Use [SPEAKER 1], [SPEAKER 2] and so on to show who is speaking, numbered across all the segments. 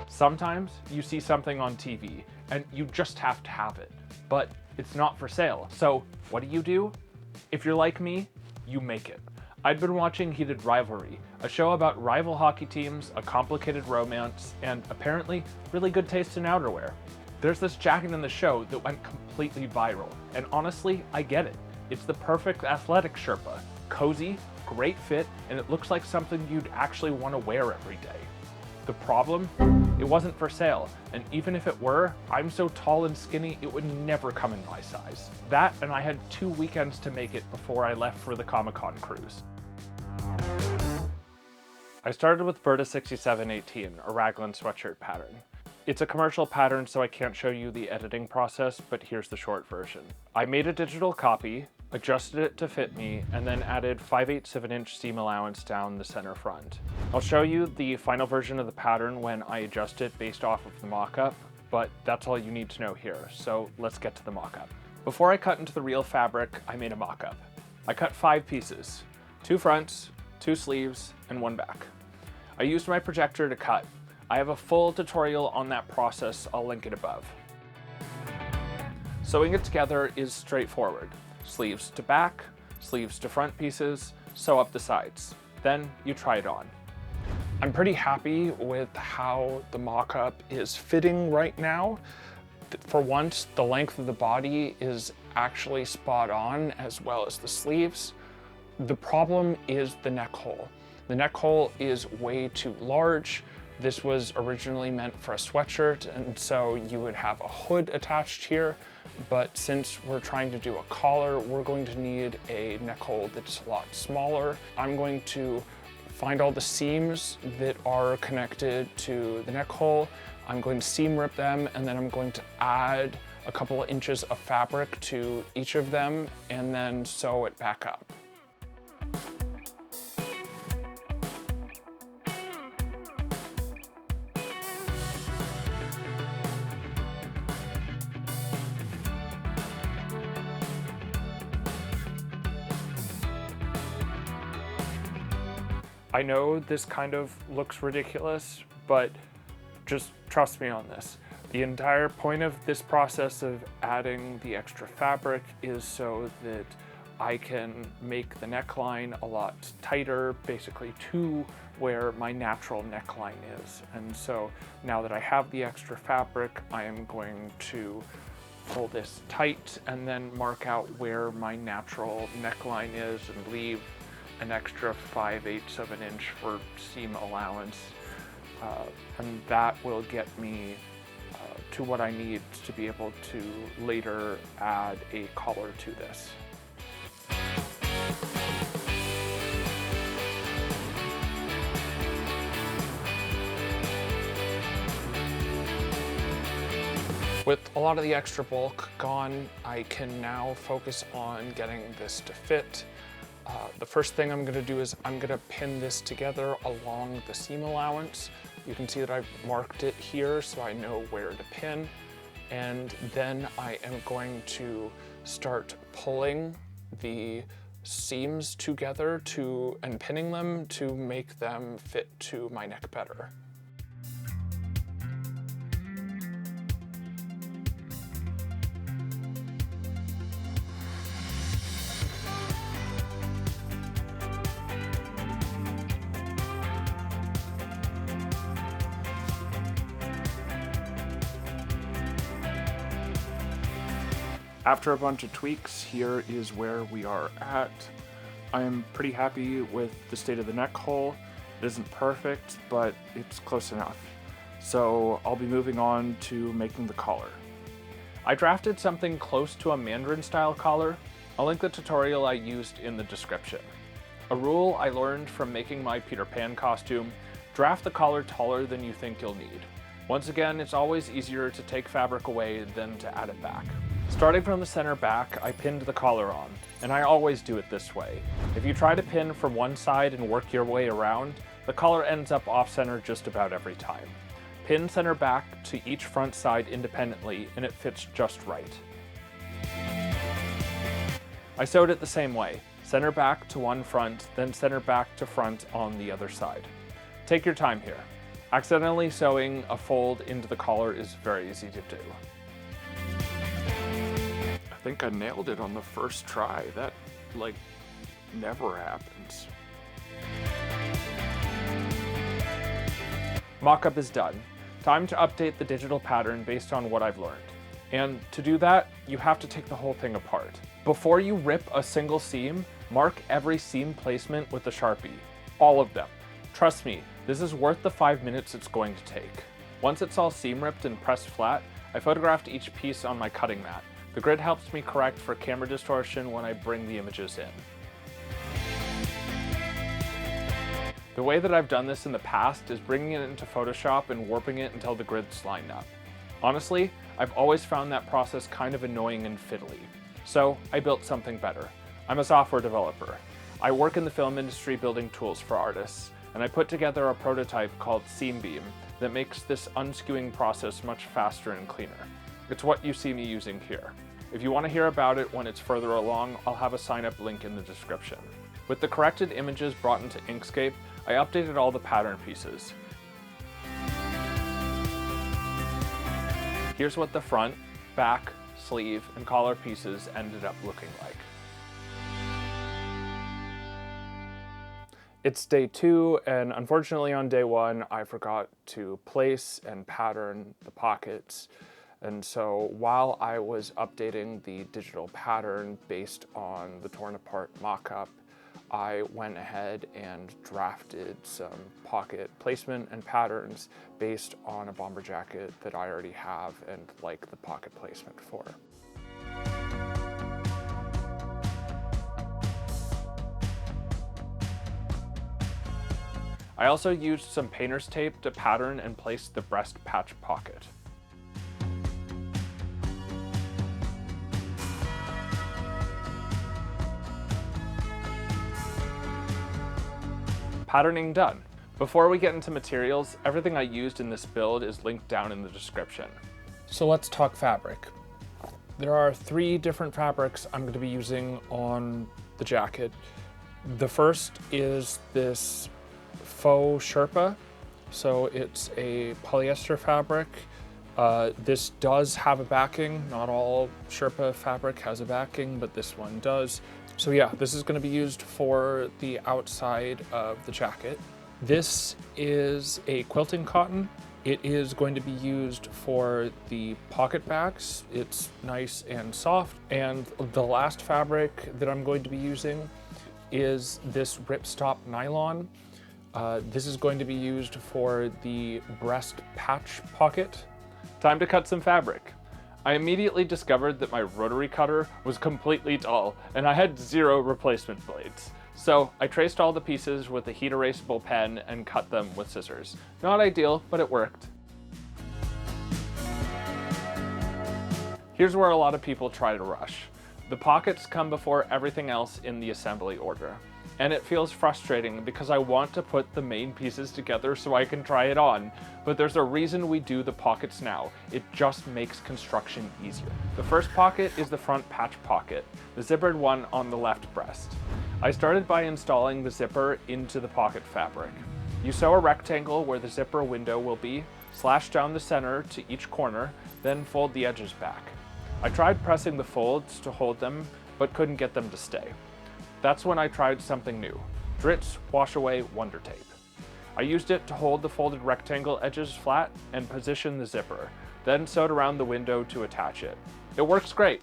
[SPEAKER 1] Sometimes you see something on TV and you just have to have it, but it's not for sale. So what do? If you're like me, you make it. I'd been watching Heated Rivalry, a show about rival hockey teams, a complicated romance, and apparently really good taste in outerwear. There's this jacket in the show that went completely viral, and honestly, I get it. It's the perfect athletic Sherpa. Cozy, great fit, and it looks like something you'd actually want to wear every day. The problem? It wasn't for sale, and even if it were, I'm so tall and skinny it would never come in my size. That, and I had 2 weekends to make it before I left for the Comic-Con cruise. I started with Berta 6718, a raglan sweatshirt pattern. It's a commercial pattern, so I can't show you the editing process, but here's the short version. I made a digital copy, adjusted it to fit me, and then added 5/8 of an inch seam allowance down the center front. I'll show you the final version of the pattern when I adjust it based off of the mock-up, but that's all you need to know here, so let's get to the mock-up. Before I cut into the real fabric, I made a mock-up. I cut 5 pieces, 2 fronts, 2 sleeves, and 1 back. I used my projector to cut. I have a full tutorial on that process, I'll link it above. Sewing it together is straightforward. Sleeves to back, sleeves to front pieces, sew up the sides. Then you try it on. I'm pretty happy with how the mock-up is fitting right now. For once, the length of the body is actually spot on, as well as the sleeves. The problem is the neck hole. The neck hole is way too large. This was originally meant for a sweatshirt, and so you would have a hood attached here, but since we're trying to do a collar, we're going to need a neck hole that's a lot smaller. I'm going to find all the seams that are connected to the neck hole. I'm going to seam rip them, and then I'm going to add a couple of inches of fabric to each of them, and then sew it back up. I know this kind of looks ridiculous, but just trust me on this. The entire point of this process of adding the extra fabric is so that I can make the neckline a lot tighter, basically to where my natural neckline is. And so now that I have the extra fabric, I am going to pull this tight and then mark out where my natural neckline is and leave an extra 5/8 of an inch for seam allowance, and that will get me to what I need to be able to later add a collar to this. With a lot of the extra bulk gone, I can now focus on getting this to fit. The first thing I'm going to do is I'm going to pin this together along the seam allowance. You can see that I've marked it here so I know where to pin. And then I am going to start pulling the seams together and pinning them to make them fit to my neck better. After a bunch of tweaks, here is where we are at. I am pretty happy with the state of the neck hole. It isn't perfect, but it's close enough. So I'll be moving on to making the collar. I drafted something close to a Mandarin style collar. I'll link the tutorial I used in the description. A rule I learned from making my Peter Pan costume: draft the collar taller than you think you'll need. Once again, it's always easier to take fabric away than to add it back. Starting from the center back, I pinned the collar on, and I always do it this way. If you try to pin from one side and work your way around, the collar ends up off-center just about every time. Pin center back to each front side independently, and it fits just right. I sewed it the same way, center back to one front, then center back to front on the other side. Take your time here. Accidentally sewing a fold into the collar is very easy to do. I think I nailed it on the first try. That, like, never happens. Mockup is done. Time to update the digital pattern based on what I've learned. And to do that, you have to take the whole thing apart. Before you rip a single seam, mark every seam placement with a Sharpie. All of them. Trust me, this is worth the 5 minutes it's going to take. Once it's all seam ripped and pressed flat, I photographed each piece on my cutting mat. The grid helps me correct for camera distortion when I bring the images in. The way that I've done this in the past is bringing it into Photoshop and warping it until the grids line up. Honestly, I've always found that process kind of annoying and fiddly. So I built something better. I'm a software developer. I work in the film industry building tools for artists, and I put together a prototype called Seambeam that makes this unskewing process much faster and cleaner. It's what you see me using here. If you want to hear about it when it's further along, I'll have a sign-up link in the description. With the corrected images brought into Inkscape, I updated all the pattern pieces. Here's what the front, back, sleeve, and collar pieces ended up looking like. It's day 2, and unfortunately on day 1, I forgot to place and pattern the pockets. And so while I was updating the digital pattern based on the torn apart mock-up, I went ahead and drafted some pocket placement and patterns based on a bomber jacket that I already have and like the pocket placement for. I also used some painter's tape to pattern and place the breast patch pocket. Patterning done. Before we get into materials, everything I used in this build is linked down in the description. So let's talk fabric. There are 3 different fabrics I'm going to be using on the jacket. The first is this Faux Sherpa. So it's a polyester fabric. This does have a backing. Not all Sherpa fabric has a backing, but this one does. So yeah, this is going to be used for the outside of the jacket. This is a quilting cotton. It is going to be used for the pocket backs. It's nice and soft. And the last fabric that I'm going to be using is this ripstop nylon. This is going to be used for the breast patch pocket. Time to cut some fabric. I immediately discovered that my rotary cutter was completely dull and I had 0 replacement blades. So I traced all the pieces with a heat erasable pen and cut them with scissors. Not ideal, but it worked. Here's where a lot of people try to rush. The pockets come before everything else in the assembly order. And it feels frustrating because I want to put the main pieces together so I can try it on, but there's a reason we do the pockets now. It just makes construction easier. The first pocket is the front patch pocket, the zippered one on the left breast. I started by installing the zipper into the pocket fabric. You sew a rectangle where the zipper window will be, slash down the center to each corner, then fold the edges back. I tried pressing the folds to hold them, but couldn't get them to stay. That's when I tried something new, Dritz Wash Away Wonder Tape. I used it to hold the folded rectangle edges flat and position the zipper, then sewed around the window to attach it. It works great.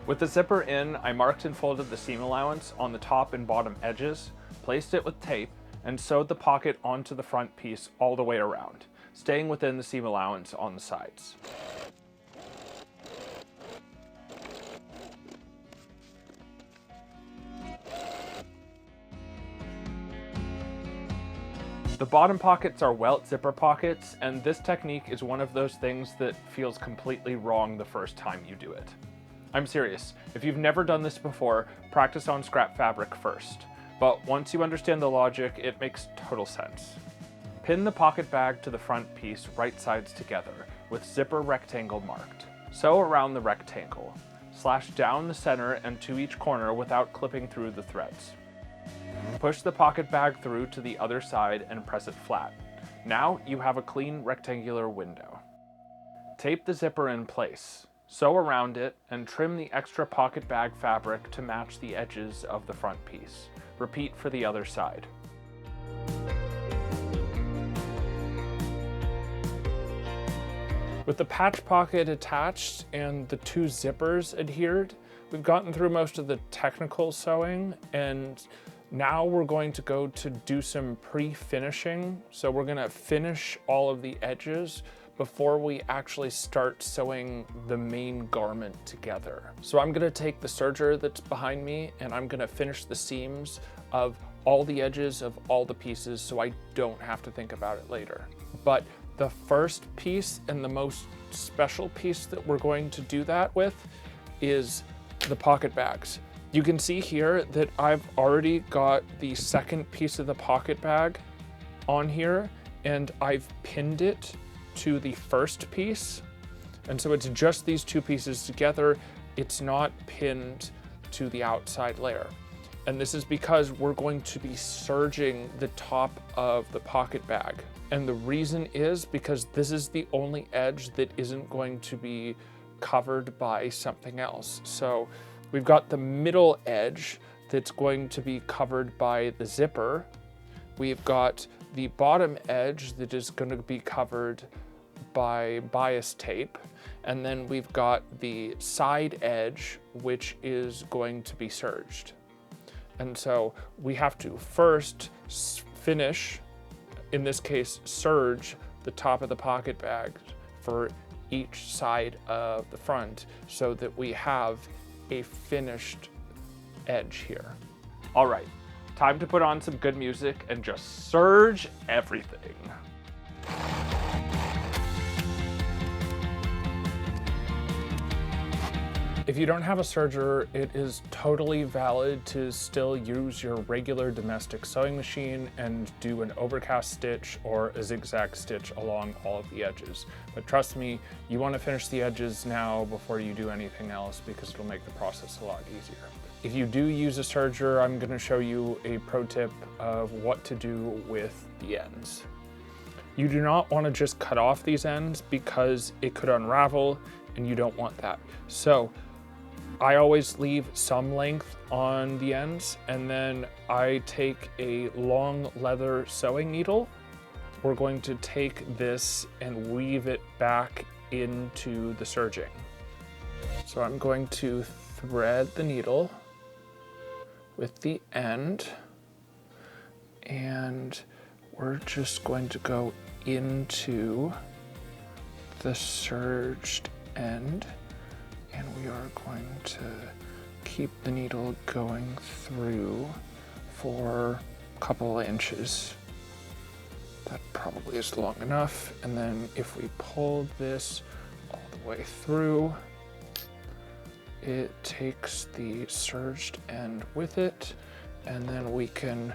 [SPEAKER 1] With the zipper in, I marked and folded the seam allowance on the top and bottom edges, placed it with tape, and sewed the pocket onto the front piece all the way around, staying within the seam allowance on the sides. The bottom pockets are Welt zipper pockets, and this technique is one of those things that feels completely wrong the first time you do it. I'm serious, if you've never done this before, practice on scrap fabric first. But once you understand the logic, it makes total sense. Pin the pocket bag to the front piece right sides together, with zipper rectangle marked. Sew around the rectangle. Slash down the center and to each corner without clipping through the threads. Push the pocket bag through to the other side and press it flat. Now you have a clean rectangular window. Tape the zipper in place, sew around it, and trim the extra pocket bag fabric to match the edges of the front piece. Repeat for the other side. With the patch pocket attached and the two zippers adhered, we've gotten through most of the technical sewing, and now we're going to go to do some pre-finishing. So we're gonna finish all of the edges before we actually start sewing the main garment together. So I'm gonna take the serger that's behind me and I'm gonna finish the seams of all the edges of all the pieces so I don't have to think about it later. But the first piece and the most special piece that we're going to do that with is the pocket bags. You can see here that I've already got the second piece of the pocket bag on here and I've pinned it to the first piece. And so it's just these two pieces together. It's not pinned to the outside layer. And this is because we're going to be serging the top of the pocket bag. And the reason is because this is the only edge that isn't going to be covered by something else. So we've got the middle edge that's going to be covered by the zipper. We've got the bottom edge that is going to be covered by bias tape. And then we've got the side edge, which is going to be serged. And so we have to first finish, in this case, serge the top of the pocket bag for each side of the front so that we have a finished edge here. All right, time to put on some good music and just serge everything. If you don't have a serger, it is totally valid to still use your regular domestic sewing machine and do an overcast stitch or a zigzag stitch along all of the edges. But trust me, you want to finish the edges now before you do anything else because it'll make the process a lot easier. If you do use a serger, I'm going to show you a pro tip of what to do with the ends. You do not want to just cut off these ends because it could unravel and you don't want that. So I always leave some length on the ends, and then I take a long leather sewing needle. We're going to take this and weave it back into the serging. So I'm going to thread the needle with the end, and we're just going to go into the serged end. And we are going to keep the needle going through for a couple inches. That probably is long enough. And then if we pull this all the way through, it takes the serged end with it, and then we can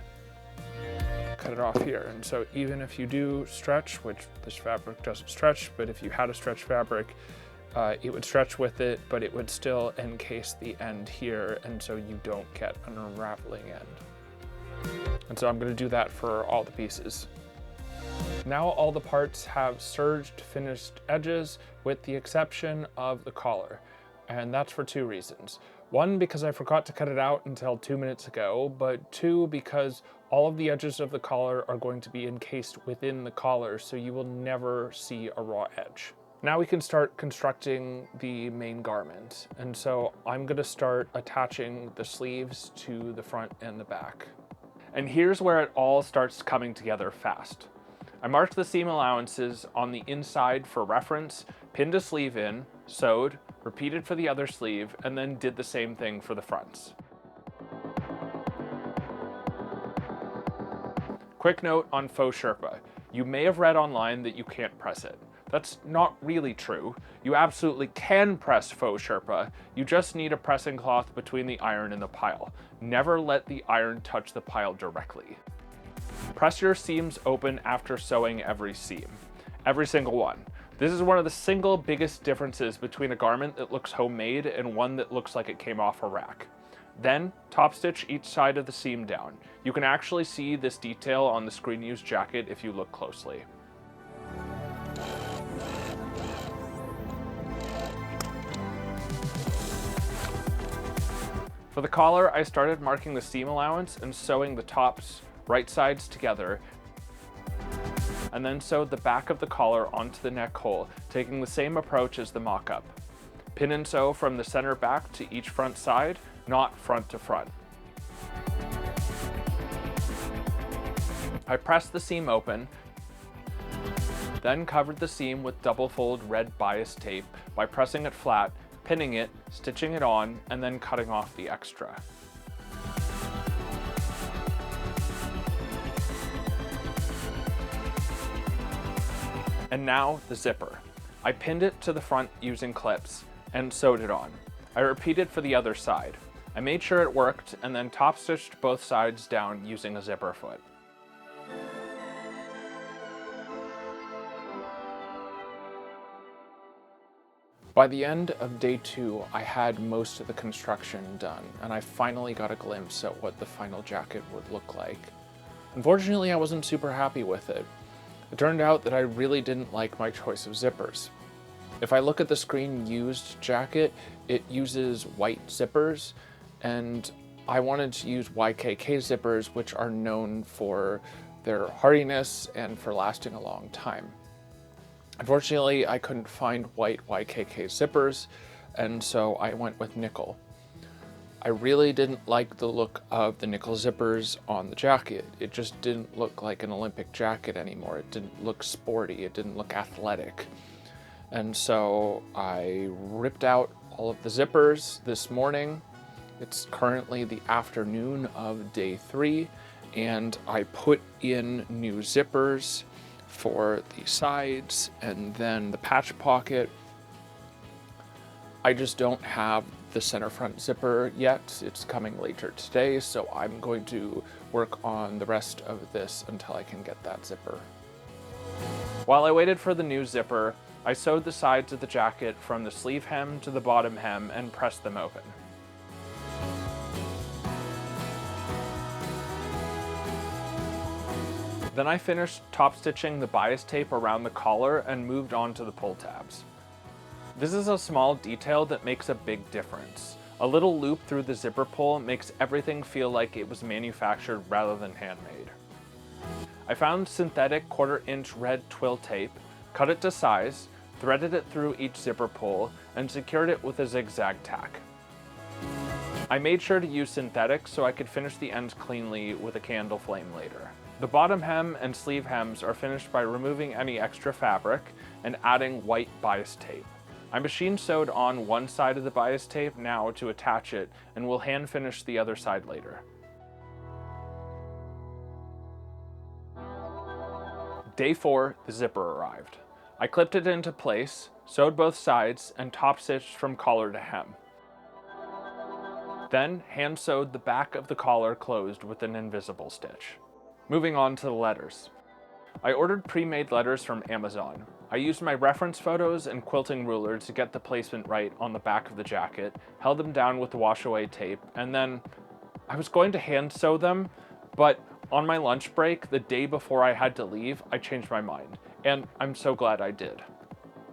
[SPEAKER 1] cut it off here. And so even if you do stretch, which this fabric doesn't stretch, but if you had a stretch fabric, it would stretch with it, but it would still encase the end here, and so you don't get an unraveling end. And so I'm going to do that for all the pieces. Now all the parts have serged finished edges with the exception of the collar, and that's for two reasons. One, because I forgot to cut it out until 2 minutes ago, but two, because all of the edges of the collar are going to be encased within the collar, so you will never see a raw edge. Now we can start constructing the main garment. And so I'm gonna start attaching the sleeves to the front and the back. And here's where it all starts coming together fast. I marked the seam allowances on the inside for reference, pinned a sleeve in, sewed, repeated for the other sleeve, and then did the same thing for the fronts. Quick note on Faux Sherpa. You may have read online that you can't press it. That's not really true. You absolutely can press Faux Sherpa. You just need a pressing cloth between the iron and the pile. Never let the iron touch the pile directly. Press your seams open after sewing every seam. Every single one. This is one of the single biggest differences between a garment that looks homemade and one that looks like it came off a rack. Then top stitch each side of the seam down. You can actually see this detail on the screen-used jacket if you look closely. For the collar, I started marking the seam allowance and sewing the tops right sides together, and then sewed the back of the collar onto the neck hole, taking the same approach as the mock-up. Pin and sew from the center back to each front side, not front to front. I pressed the seam open, then covered the seam with double-fold red bias tape by pressing it flat, pinning it, stitching it on, and then cutting off the extra. And now the zipper. I pinned it to the front using clips and sewed it on. I repeated for the other side. I made sure it worked and then top stitched both sides down using a zipper foot. By the end of day 2, I had most of the construction done, and I finally got a glimpse at what the final jacket would look like. Unfortunately, I wasn't super happy with it. It turned out that I really didn't like my choice of zippers. If I look at the screen-used jacket, it uses white zippers, and I wanted to use YKK zippers, which are known for their hardiness and for lasting a long time. Unfortunately, I couldn't find white YKK zippers, and so I went with nickel. I really didn't like the look of the nickel zippers on the jacket. It just didn't look like an Olympic jacket anymore. It didn't look sporty. It didn't look athletic. And so I ripped out all of the zippers this morning. It's currently the afternoon of day 3, and I put in new zippers for the sides and then the patch pocket. I just don't have the center front zipper yet. It's coming later today, so I'm going to work on the rest of this until I can get that zipper. While I waited for the new zipper, I sewed the sides of the jacket from the sleeve hem to the bottom hem and pressed them open. Then I finished top stitching the bias tape around the collar and moved on to the pull tabs. This is a small detail that makes a big difference. A little loop through the zipper pull makes everything feel like it was manufactured rather than handmade. I found synthetic 1/4 inch red twill tape, cut it to size, threaded it through each zipper pull, and secured it with a zigzag tack. I made sure to use synthetic so I could finish the ends cleanly with a candle flame later. The bottom hem and sleeve hems are finished by removing any extra fabric and adding white bias tape. I machine sewed on one side of the bias tape now to attach it, and will hand finish the other side later. Day 4, the zipper arrived. I clipped it into place, sewed both sides, and top stitched from collar to hem. Then hand sewed the back of the collar closed with an invisible stitch. Moving on to the letters. I ordered pre-made letters from Amazon. I used my reference photos and quilting ruler to get the placement right on the back of the jacket, held them down with wash-away tape, and then I was going to hand sew them, but on my lunch break, the day before I had to leave, I changed my mind, and I'm so glad I did.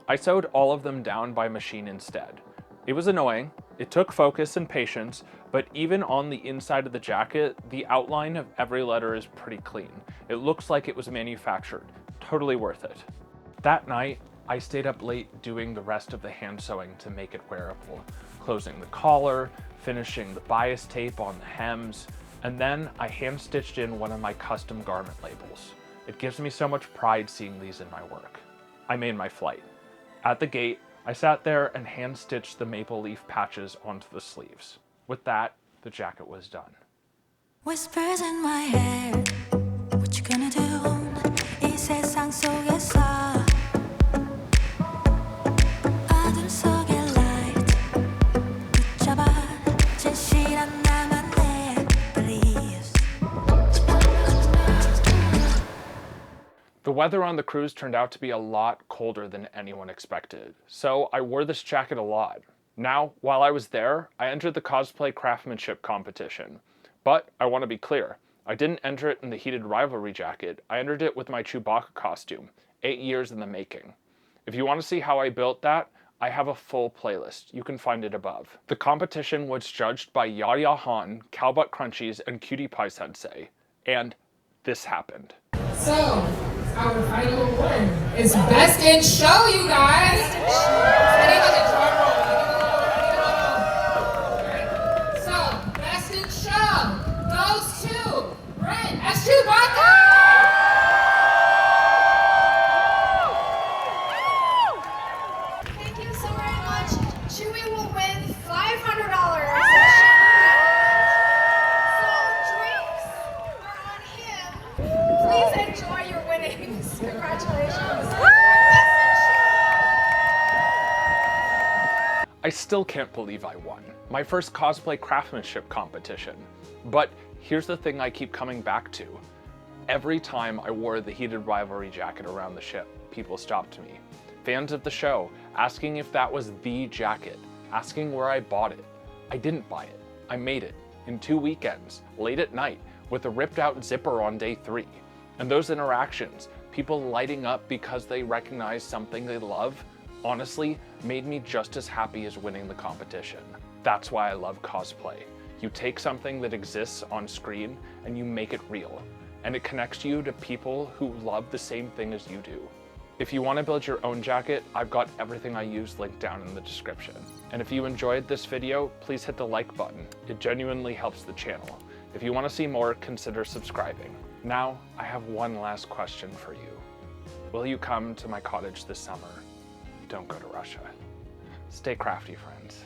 [SPEAKER 1] I sewed all of them down by machine instead. It was annoying, it took focus and patience, but even on the inside of the jacket, the outline of every letter is pretty clean. It looks like it was manufactured. Totally worth it. That night, I stayed up late doing the rest of the hand sewing to make it wearable, closing the collar, finishing the bias tape on the hems, and then I hand stitched in one of my custom garment labels. It gives me so much pride seeing these in my work. I made my flight. At the gate, I sat there and hand stitched the maple leaf patches onto the sleeves. With that, the jacket was done.
[SPEAKER 2] Whispers in my head, what you gonna do? 이 세상 속에서 어둠 속의 light 붙잡아 진실한 나만의 beliefs.
[SPEAKER 1] The weather on the cruise turned out to be a lot colder than anyone expected, so I wore this jacket a lot. Now, while I was there, I entered the cosplay craftsmanship competition. But I want to be clear, I didn't enter it in the heated Rivalry jacket, I entered it with my Chewbacca costume, 8 years in the making. If you want to see how I built that, I have a full playlist. You can find it above. The competition was judged by Yaya Han, Cowbutt Crunchies, and Cutie Pie Sensei. And this happened.
[SPEAKER 3] So, our final one is Best in Show, you guys! Ready with a drum roll. So, Best in Show goes to Brent as Chewbacca!
[SPEAKER 4] Thank you so very much. Chewy will win $500. So drinks are on him. Please enjoy your winnings. Congratulations.
[SPEAKER 1] I still can't believe I won. My first cosplay craftsmanship competition. But here's the thing I keep coming back to. Every time I wore the heated Rivalry jacket around the ship, people stopped me. Fans of the show asking if that was the jacket, asking where I bought it. I didn't buy it. I made it in 2 weekends, late at night, with a ripped out zipper on day 3. And those interactions, people lighting up because they recognize something they love, honestly made me just as happy as winning the competition. That's why I love cosplay. You take something that exists on screen and you make it real. And it connects you to people who love the same thing as you do. If you want to build your own jacket, I've got everything I use linked down in the description. And if you enjoyed this video, please hit the like button. It genuinely helps the channel. If you want to see more, consider subscribing. Now, I have one last question for you. Will you come to my cottage this summer? Don't go to Russia. Stay crafty, friends.